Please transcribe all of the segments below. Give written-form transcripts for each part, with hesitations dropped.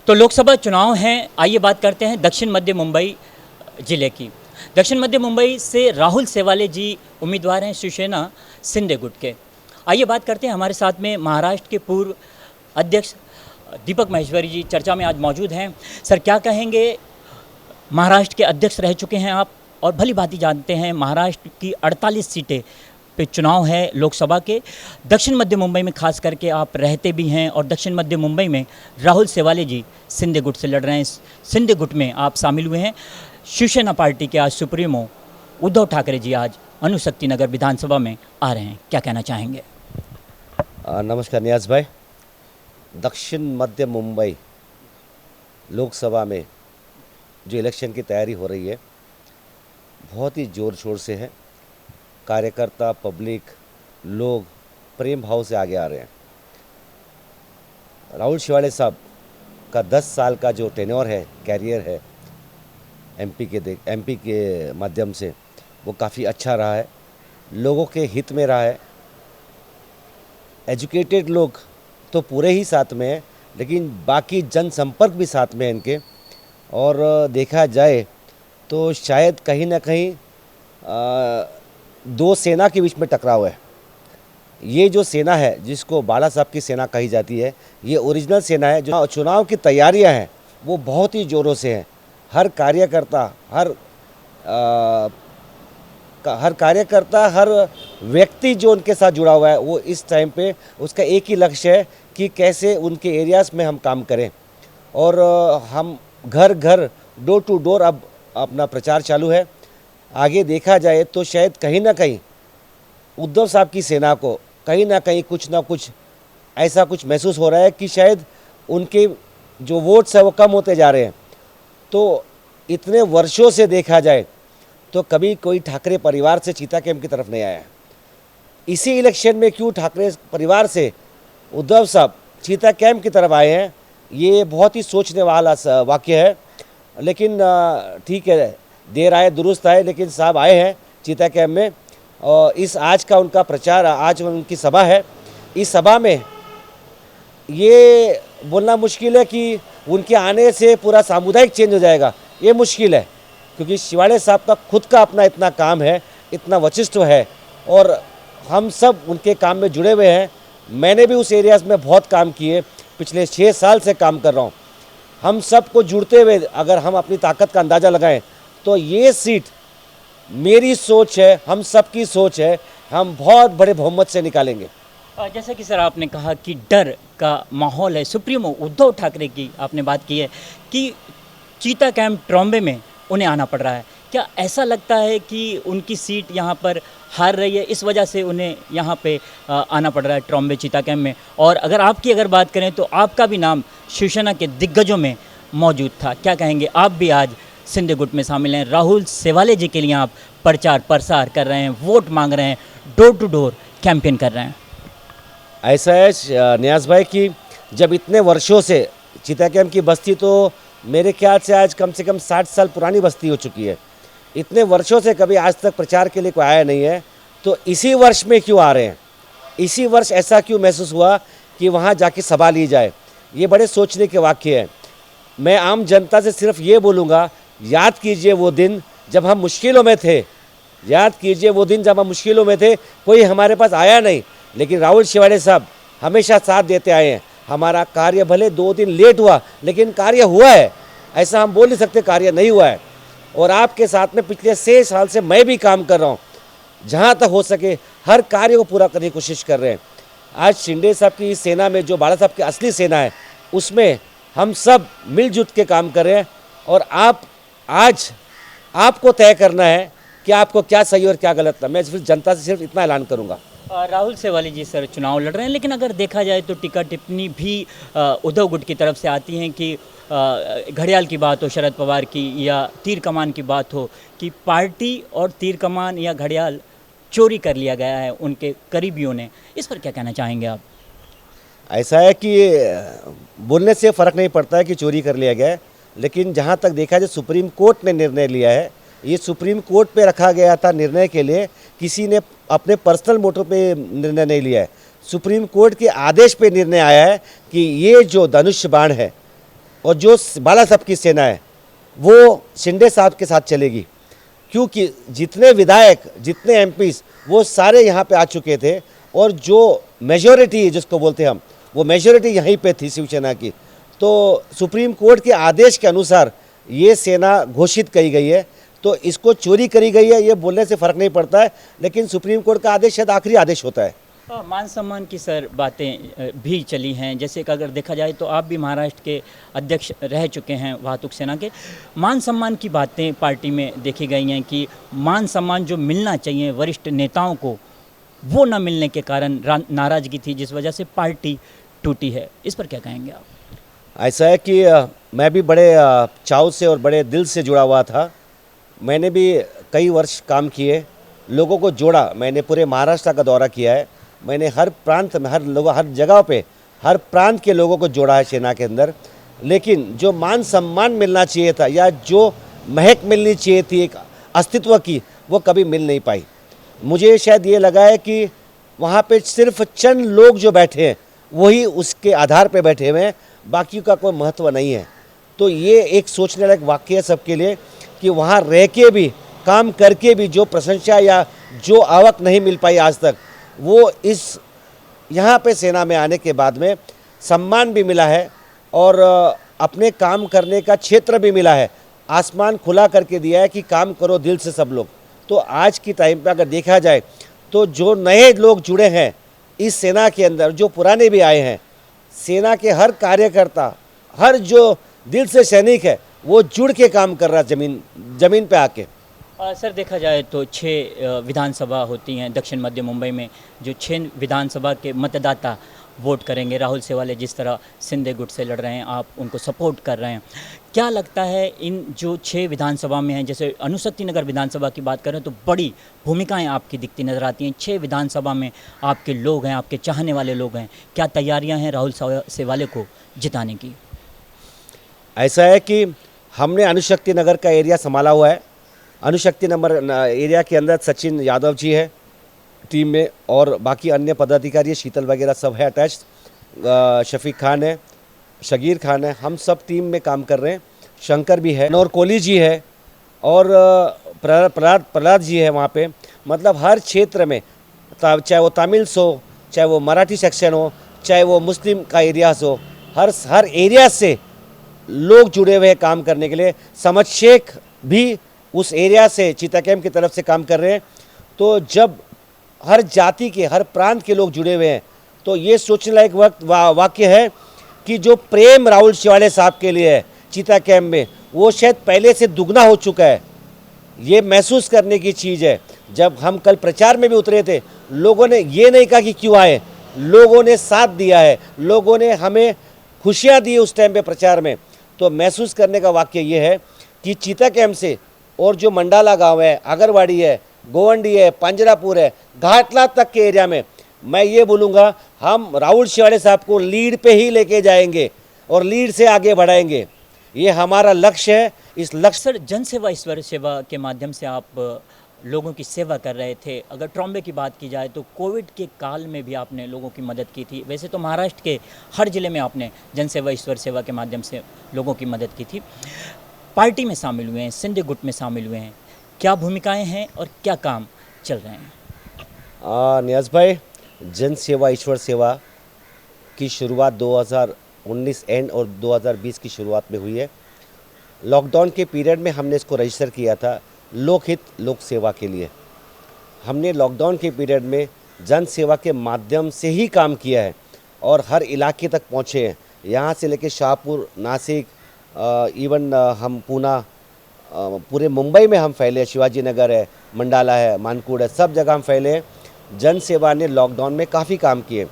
तो लोकसभा चुनाव हैं, आइए बात करते हैं दक्षिण मध्य मुंबई जिले की। दक्षिण मध्य मुंबई से राहुल सेवाले जी उम्मीदवार हैं शिवसेना शिंदे गुट के। आइए बात करते हैं, हमारे साथ में महाराष्ट्र के पूर्व अध्यक्ष दीपक माहेश्वरी जी चर्चा में आज मौजूद हैं। सर, क्या कहेंगे, महाराष्ट्र के अध्यक्ष रह चुके हैं आप और भली भांति जानते हैं महाराष्ट्र की 48 सीटें पे चुनाव है लोकसभा के। दक्षिण मध्य मुंबई में खास करके आप रहते भी हैं और दक्षिण मध्य मुंबई में राहुल सेवाले जी शिंदे गुट से लड़ रहे हैं। शिंदे गुट में आप शामिल हुए हैं। शिवसेना पार्टी के आज सुप्रीमो उद्धव ठाकरे जी आज अणुशक्ति नगर विधानसभा में आ रहे हैं, क्या कहना चाहेंगे? नमस्कार नियाज भाई। दक्षिण मध्य मुंबई लोकसभा में जो इलेक्शन की तैयारी हो रही है बहुत ही ज़ोर शोर से है। कार्यकर्ता, पब्लिक, लोग प्रेम भाव से आगे आ रहे हैं। राहुल शिवाले साहब का 10 साल का जो टेन्योर है, कैरियर है एमपी के माध्यम से, वो काफ़ी अच्छा रहा है, लोगों के हित में रहा है। एजुकेटेड लोग तो पूरे ही साथ में हैं, लेकिन बाकी जनसंपर्क भी साथ में है इनके। और देखा जाए तो शायद कहीं ना कहीं दो सेना के बीच में टकराव है। ये जो सेना है जिसको बाला साहब की सेना कही जाती है, ये ओरिजिनल सेना है। जो चुनाव की तैयारियां हैं वो बहुत ही ज़ोरों से हैं। हर कार्यकर्ता, हर व्यक्ति जो उनके साथ जुड़ा हुआ है, वो इस टाइम पे उसका एक ही लक्ष्य है कि कैसे उनके एरियाज़ में हम काम करें। और हम घर घर, डोर टू डोर अब अपना प्रचार चालू है। आगे देखा जाए तो शायद कहीं ना कहीं उद्धव साहब की सेना को कहीं ना कहीं कुछ ना कुछ ऐसा कुछ महसूस हो रहा है कि शायद उनके जो वोट्स है वो कम होते जा रहे हैं। तो इतने वर्षों से देखा जाए तो कभी कोई ठाकरे परिवार से चीता कैंप की तरफ नहीं आया है। इसी इलेक्शन में क्यों ठाकरे परिवार से उद्धव साहब चीता कैंप की तरफ आए हैं, ये बहुत ही सोचने वाला वाक्य है। लेकिन ठीक है, देर आए दुरुस्त आए, लेकिन साहब आए हैं चीता कैंप में। और इस आज का उनका प्रचार, आज उनकी सभा है। इस सभा में ये बोलना मुश्किल है कि उनके आने से पूरा सामुदायिक चेंज हो जाएगा, ये मुश्किल है। क्योंकि शिवाले साहब का खुद का अपना इतना काम है, इतना वचिष्ठ है, और हम सब उनके काम में जुड़े हुए हैं। मैंने भी उस एरियाज़ में बहुत काम किए, पिछले 6 साल से काम कर रहा हूँ। हम सब को जुड़ते हुए अगर हम अपनी ताकत का अंदाज़ा लगाएं तो ये सीट, मेरी सोच है, हम सब की सोच है, हम बहुत बड़े बहुमत से निकालेंगे। जैसे कि सर आपने कहा कि डर का माहौल है, सुप्रीमो उद्धव ठाकरे की आपने बात की है कि चीता कैंप ट्रॉम्बे में उन्हें आना पड़ रहा है। क्या ऐसा लगता है कि उनकी सीट यहाँ पर हार रही है, इस वजह से उन्हें यहाँ पे आना पड़ रहा है ट्रॉम्बे चीता कैंप में? और अगर बात करें तो आपका भी नाम शिवसेना के दिग्गजों में मौजूद था, क्या कहेंगे? आप भी आज शिंदे गुट में शामिल हैं, राहुल सेवाले जी के लिए आप प्रचार प्रसार कर रहे हैं, वोट मांग रहे हैं, डोर टू डोर कैंपेन कर रहे हैं। ऐसा है नियाज भाई कि जब इतने वर्षों से चीता कैंप की बस्ती, तो मेरे ख्याल से आज कम से कम 60 साल पुरानी बस्ती हो चुकी है। इतने वर्षों से कभी आज तक प्रचार के लिए कोई आया नहीं है, तो इसी वर्ष में क्यों आ रहे हैं? इसी वर्ष ऐसा क्यों महसूस हुआ कि वहाँ जाके सभा ली जाए? ये बड़े सोचने के वाक्य हैं। मैं आम जनता से सिर्फ ये बोलूँगा, याद कीजिए वो दिन जब हम मुश्किलों में थे, याद कीजिए वो दिन जब हम मुश्किलों में थे, कोई हमारे पास आया नहीं, लेकिन राहुल शिवाले साहब हमेशा साथ देते आए हैं। हमारा कार्य भले 2 दिन लेट हुआ, लेकिन कार्य हुआ है। ऐसा हम बोल नहीं सकते कार्य नहीं हुआ है। और आपके साथ में पिछले 6 साल से मैं भी काम कर रहा हूँ, जहाँ तक हो सके हर कार्य को पूरा करने की कोशिश कर रहे हैं। आज शिंदे साहब की इस सेना में जो बाला साहब की असली सेना है, उसमें हम सब मिलजुल के काम कर रहे हैं। और आज आपको तय करना है कि आपको क्या सही और क्या गलत है। मैं सिर्फ जनता से सिर्फ इतना ऐलान करूँगा। राहुल सेवाले जी सर चुनाव लड़ रहे हैं, लेकिन अगर देखा जाए तो टीका टिप्पणी भी उद्धव गुट की तरफ से आती हैं कि घड़ियाल की बात हो, शरद पवार की, या तीर कमान की बात हो, कि पार्टी और तीर कमान या घड़ियाल चोरी कर लिया गया है उनके करीबियों ने। इस पर क्या कहना चाहेंगे आप? ऐसा है कि बोलने से फ़र्क नहीं पड़ता है कि चोरी कर लिया गया है, लेकिन जहाँ तक देखा जाए सुप्रीम कोर्ट ने निर्णय लिया है। ये सुप्रीम कोर्ट पे रखा गया था निर्णय के लिए, किसी ने अपने पर्सनल मोटो पे निर्णय नहीं लिया है। सुप्रीम कोर्ट के आदेश पे निर्णय आया है कि ये जो धनुष बाण है और जो बाला साहब की सेना है वो शिंदे साहब के साथ चलेगी, क्योंकि जितने विधायक जितने एमपीज वो सारे यहाँ पे आ चुके थे और जो मेजॉरिटी जिसको बोलते हैं हम, वो मेजॉरिटी यहीं पे थी शिवसेना की। तो सुप्रीम कोर्ट के आदेश के अनुसार ये सेना घोषित की गई है, तो इसको चोरी करी गई है ये बोलने से फ़र्क नहीं पड़ता है, लेकिन सुप्रीम कोर्ट का आदेश शायद आखिरी आदेश होता है। मान सम्मान की सर बातें भी चली हैं, जैसे कि अगर देखा जाए तो आप भी महाराष्ट्र के अध्यक्ष रह चुके हैं वाहतुक सेना के। मान सम्मान की बातें पार्टी में देखी गई हैं कि मान सम्मान जो मिलना चाहिए वरिष्ठ नेताओं को वो न मिलने के कारण नाराज़गी थी, जिस वजह से पार्टी टूटी है। इस पर क्या कहेंगे आप? ऐसा है कि मैं भी बड़े चाव से और बड़े दिल से जुड़ा हुआ था। मैंने भी कई वर्ष काम किए, लोगों को जोड़ा। मैंने पूरे महाराष्ट्र का दौरा किया है, मैंने हर प्रांत में हर जगह पे हर प्रांत के लोगों को जोड़ा है सेना के अंदर। लेकिन जो मान सम्मान मिलना चाहिए था या जो महक मिलनी चाहिए थी एक अस्तित्व की, वो कभी मिल नहीं पाई। मुझे शायद ये लगा है कि वहाँ पे सिर्फ चंद लोग जो बैठे हैं वही उसके आधार पे बैठे हुए हैं, बाकी का कोई महत्व नहीं है। तो ये एक सोचने लायक वाक़या है सबके लिए कि वहाँ रह के भी काम करके भी जो प्रशंसा या जो आवक नहीं मिल पाई आज तक, वो इस यहाँ पे सेना में आने के बाद में सम्मान भी मिला है और अपने काम करने का क्षेत्र भी मिला है। आसमान खुला करके दिया है कि काम करो दिल से सब लोग। तो आज की टाइम पे अगर देखा जाए तो जो नए लोग जुड़े हैं इस सेना के अंदर, जो पुराने भी आए हैं, सेना के हर कार्यकर्ता, हर जो दिल से सैनिक है वो जुड़ के काम कर रहा है ज़मीन पे आके। सर देखा जाए तो 6 विधानसभा होती हैं दक्षिण मध्य मुंबई में, जो 6 विधानसभा के मतदाता वोट करेंगे। राहुल सेवाले जिस तरह सिंधे गुट से लड़ रहे हैं, आप उनको सपोर्ट कर रहे हैं, क्या लगता है इन जो 6 विधानसभा में हैं, जैसे अनुशक्ति नगर विधानसभा की बात करें तो बड़ी भूमिकाएं आपकी दिखती नज़र आती हैं। 6 विधानसभा में आपके लोग हैं, आपके चाहने वाले लोग हैं, क्या तैयारियाँ हैं राहुल सेवाले को जिताने की? ऐसा है कि हमने अनुशक्ति नगर का एरिया संभाला हुआ है। अनुशक्ति नंबर एरिया के अंदर सचिन यादव जी है टीम में और बाकी अन्य पदाधिकारी, शीतल वगैरह सब है अटैच्ड। शफीक खान है, शगीर खान है, हम सब टीम में काम कर रहे हैं। शंकर भी है और कोहली जी है और प्रहलाद जी है वहाँ पे। मतलब हर क्षेत्र में, चाहे वो तमिल्स हो, चाहे वो मराठी सेक्शन हो, चाहे वो मुस्लिम का एरियाज हो, हर एरिया से लोग जुड़े हुए हैं काम करने के लिए। समझ शेख भी उस एरिया से चीता कैंप की तरफ से काम कर रहे हैं। तो जब हर जाति के, हर प्रांत के लोग जुड़े हुए हैं तो ये सोचने लायक वाक्य है कि जो प्रेम राहुल सेवाले साहब के लिए है चीता कैंप में, वो शायद पहले से दुगना हो चुका है। ये महसूस करने की चीज़ है। जब हम कल प्रचार में भी उतरे थे, लोगों ने ये नहीं कहा कि क्यों आए, लोगों ने साथ दिया है, लोगों ने हमें खुशियाँ दी उस टाइम पे प्रचार में। तो महसूस करने का वाक्य ये है कि चीता कैंप से और जो मंडाला गांव है, अगरवाड़ी है, गोवंडी है, पंजरापुर है, घाटला तक के एरिया में मैं ये बोलूँगा हम राहुल सेवाले साहब को लीड पे ही लेके जाएंगे और लीड से आगे बढ़ाएंगे। ये हमारा लक्ष्य है। इस लक्ष्य सर जन सेवा ईश्वर सेवा के माध्यम से आप लोगों की सेवा कर रहे थे। अगर ट्रॉम्बे की बात की जाए तो कोविड के काल में भी आपने लोगों की मदद की थी। वैसे तो महाराष्ट्र के हर ज़िले में आपने जन सेवा ईश्वर सेवा के माध्यम से लोगों की मदद की थी। पार्टी में शामिल हुए हैं, सिंधे गुट में शामिल हुए हैं, क्या भूमिकाएं हैं और क्या काम चल रहे हैं? नियाज भाई, जन सेवा ईश्वर सेवा की शुरुआत 2019 एंड और 2020 की शुरुआत में हुई है। लॉकडाउन के पीरियड में हमने इसको रजिस्टर किया था लोकहित लोक सेवा के लिए। हमने लॉकडाउन के पीरियड में जन सेवा के माध्यम से ही काम किया है और हर इलाके तक पहुँचे हैं। यहाँ से लेके शाहपुर, नासिक, इवन हम पूना, पूरे मुंबई में हम फैले, शिवाजी नगर है, मंडाला है, मानकुड़ है, सब जगह हम फैले। जन सेवा ने लॉकडाउन में काफ़ी काम किए।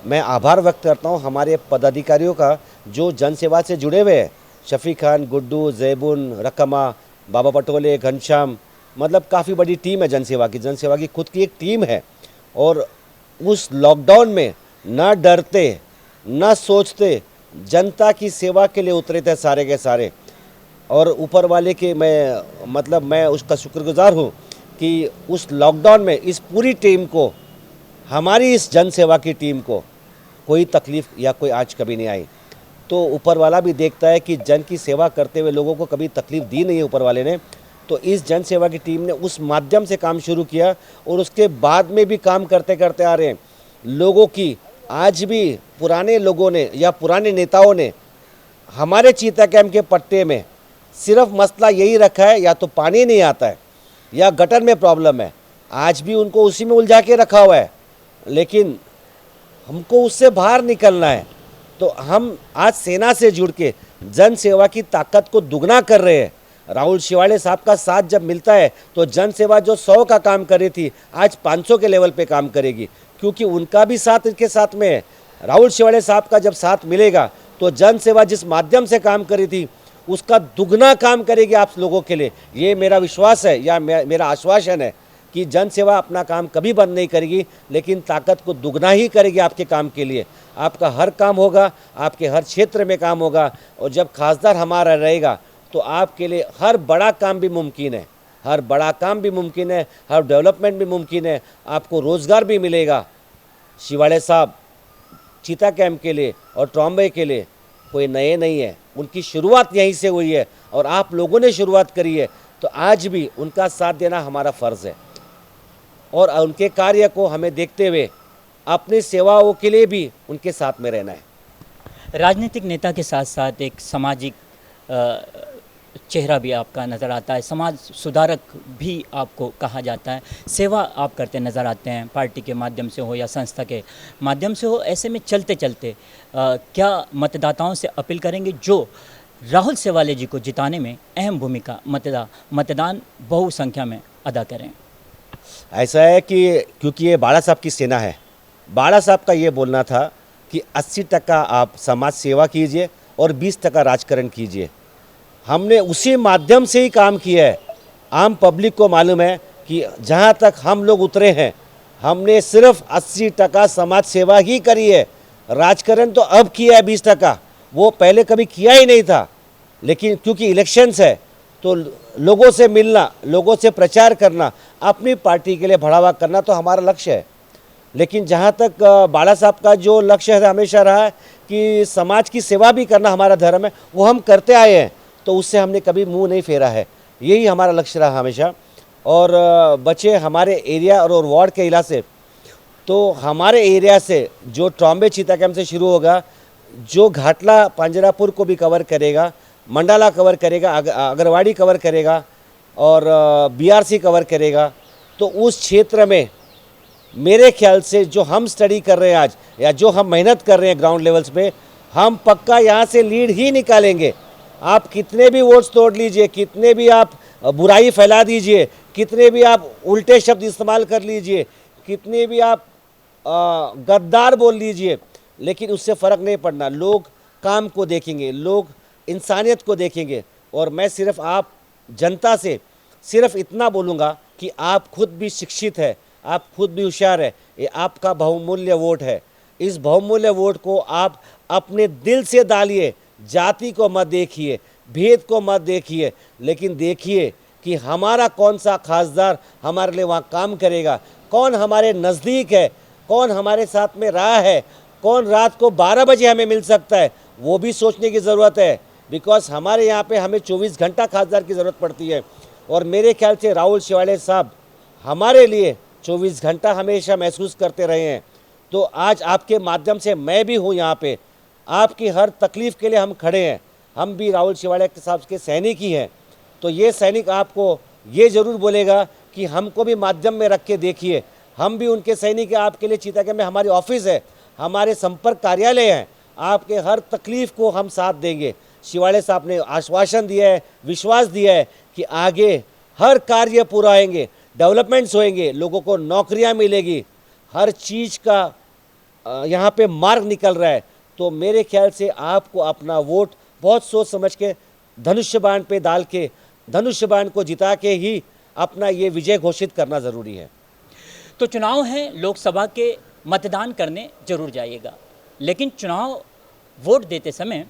मैं आभार व्यक्त करता हूँ हमारे पदाधिकारियों का जो जन सेवा से जुड़े हुए हैं। शफीक खान, गुड्डू, जैबुन, रकमा, बाबा पटोले, घनश्याम, मतलब काफ़ी बड़ी टीम है जन सेवा की। जन सेवा की खुद की एक टीम है और उस लॉकडाउन में न डरते न सोचते जनता की सेवा के लिए उतरे थे सारे के सारे। और ऊपर वाले के मैं उसका शुक्रगुजार हूँ कि उस लॉकडाउन में इस पूरी टीम को, हमारी इस जन सेवा की टीम को कोई तकलीफ़ या कोई आज कभी नहीं आई। तो ऊपर वाला भी देखता है कि जन की सेवा करते हुए लोगों को कभी तकलीफ दी नहीं है ऊपर वाले ने। तो इस जन सेवा की टीम ने उस माध्यम से काम शुरू किया और उसके बाद में भी काम करते करते आ रहे हैं। लोगों की आज भी पुराने लोगों ने या पुराने नेताओं ने हमारे चीता कैंप के पट्टे में सिर्फ मसला यही रखा है, या तो पानी नहीं आता है या गटर में प्रॉब्लम है। आज भी उनको उसी में उलझा के रखा हुआ है, लेकिन हमको उससे बाहर निकलना है। तो हम आज सेना से जुड़ के जन सेवा की ताकत को दुगना कर रहे हैं। राहुल शिवाड़े साहब का साथ जब मिलता है तो जन सेवा जो 100 का काम कर रही थी आज 500 के लेवल पे काम करेगी, क्योंकि उनका भी साथ इनके साथ में है। राहुल शिवाड़े साहब का जब साथ मिलेगा तो जन सेवा जिस माध्यम से काम करी थी उसका दुगना काम करेगी आप लोगों के लिए। ये मेरा विश्वास है या मेरा आश्वासन है कि जन सेवा अपना काम कभी बंद नहीं करेगी, लेकिन ताकत को दुगना ही करेगी आपके काम के लिए। आपका हर काम होगा, आपके हर क्षेत्र में काम होगा, और जब खासदार हमारा रहेगा तो आपके लिए हर बड़ा काम भी मुमकिन है, हर बड़ा काम भी मुमकिन है, हर डेवलपमेंट भी मुमकिन है, आपको रोज़गार भी मिलेगा। शिवाड़े साहब चीता कैंप के लिए और ट्रॉम्बे के लिए कोई नए नहीं है, उनकी शुरुआत यहीं से हुई है और आप लोगों ने शुरुआत करी है। तो आज भी उनका साथ देना हमारा फ़र्ज़ है और उनके कार्य को हमें देखते हुए अपनी सेवाओं के लिए भी उनके साथ में रहना है। राजनीतिक नेता के साथ साथ एक सामाजिक चेहरा भी आपका नज़र आता है, समाज सुधारक भी आपको कहा जाता है। सेवा आप करते नज़र आते हैं, पार्टी के माध्यम से हो या संस्था के माध्यम से हो। ऐसे में चलते चलते क्या मतदाताओं से अपील करेंगे जो राहुल सेवाले जी को जिताने में अहम भूमिका मतदान बहुसंख्या में अदा करें? ऐसा है कि क्योंकि ये बाड़ा साहब की सेना है, बाड़ा साहब का ये बोलना था कि 80% आप समाज सेवा कीजिए और 20% राजकारण कीजिए। हमने उसी माध्यम से ही काम किया है। आम पब्लिक को मालूम है कि जहाँ तक हम लोग उतरे हैं हमने सिर्फ 80% समाज सेवा ही करी है। राजकारण तो अब किया है 20%, वो पहले कभी किया ही नहीं था। लेकिन क्योंकि इलेक्शंस है तो लोगों से मिलना, लोगों से प्रचार करना, अपनी पार्टी के लिए बढ़ावा करना तो हमारा लक्ष्य है। लेकिन जहाँ तक बाड़ा साहब का जो लक्ष्य है हमेशा रहा है कि समाज की सेवा भी करना हमारा धर्म है, वो हम करते आए हैं, तो उससे हमने कभी मुंह नहीं फेरा है। यही हमारा लक्ष्य रहा हमेशा। और बचे हमारे एरिया और वार्ड के इलाके से, तो हमारे एरिया से जो ट्रॉम्बे चीता कैंप से शुरू होगा, जो घाटला पांजरापुर को भी कवर करेगा, मंडाला कवर करेगा, अगरवाड़ी कवर करेगा और बीआरसी कवर करेगा, तो उस क्षेत्र में मेरे ख्याल से जो हम स्टडी कर रहे हैं आज या जो हम मेहनत कर रहे हैं ग्राउंड लेवल्स पे, हम पक्का यहाँ से लीड ही निकालेंगे। आप कितने भी वोट्स तोड़ लीजिए, कितने भी आप बुराई फैला दीजिए, कितने भी आप उल्टे शब्द इस्तेमाल कर लीजिए, कितने भी आप गद्दार बोल लीजिए, लेकिन उससे फ़र्क नहीं पड़ना। लोग काम को देखेंगे, लोग इंसानियत को देखेंगे। और मैं सिर्फ आप जनता से सिर्फ इतना बोलूँगा कि आप खुद भी शिक्षित है, आप खुद भी होशियार है, ये आपका बहुमूल्य वोट है। इस बहुमूल्य वोट को आप अपने दिल से डालिए। जाति को मत देखिए, भेद को मत देखिए, लेकिन देखिए कि हमारा कौन सा खासदार हमारे लिए वहाँ काम करेगा, कौन हमारे नज़दीक है, कौन हमारे साथ में रहा है, कौन रात को 12 बजे हमें मिल सकता है, वो भी सोचने की ज़रूरत है। बिकॉज हमारे यहाँ पे हमें 24 घंटा खासदार की ज़रूरत पड़ती है। और मेरे ख्याल से राहुल शिवाड़े साहब हमारे लिए 24 घंटा हमेशा महसूस करते रहे हैं। तो आज आपके माध्यम से मैं भी हूँ यहाँ पे, आपकी हर तकलीफ़ के लिए हम खड़े हैं। हम भी राहुल शिवाड़े साहब के सैनिक ही हैं। तो ये सैनिक आपको ये ज़रूर बोलेगा कि हमको भी माध्यम में रख के देखिए, हम भी उनके सैनिक हैं। आपके लिए चीता कैंप में हमारी ऑफिस है, हमारे संपर्क कार्यालय हैं, आपके हर तकलीफ़ को हम साथ देंगे। शिवाड़े साहब ने आश्वासन दिया है, विश्वास दिया है कि आगे हर कार्य पूरा होंगे, डेवलपमेंट्स होंगे, लोगों को नौकरियां मिलेगी, हर चीज़ का यहाँ पे मार्ग निकल रहा है। तो मेरे ख्याल से आपको अपना वोट बहुत सोच समझ के धनुष्य बाण पे डाल के, धनुष्य बाण को जिता के ही अपना ये विजय घोषित करना ज़रूरी है। तो चुनाव है, लोकसभा के मतदान करने जरूर जाइएगा, लेकिन चुनाव वोट देते समय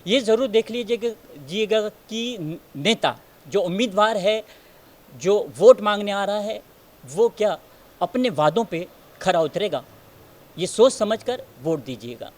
ये ज़रूर देख लीजिएगा कि नेता जो उम्मीदवार है, जो वोट मांगने आ रहा है, वो क्या अपने वादों पे खरा उतरेगा। ये सोच समझकर वोट दीजिएगा।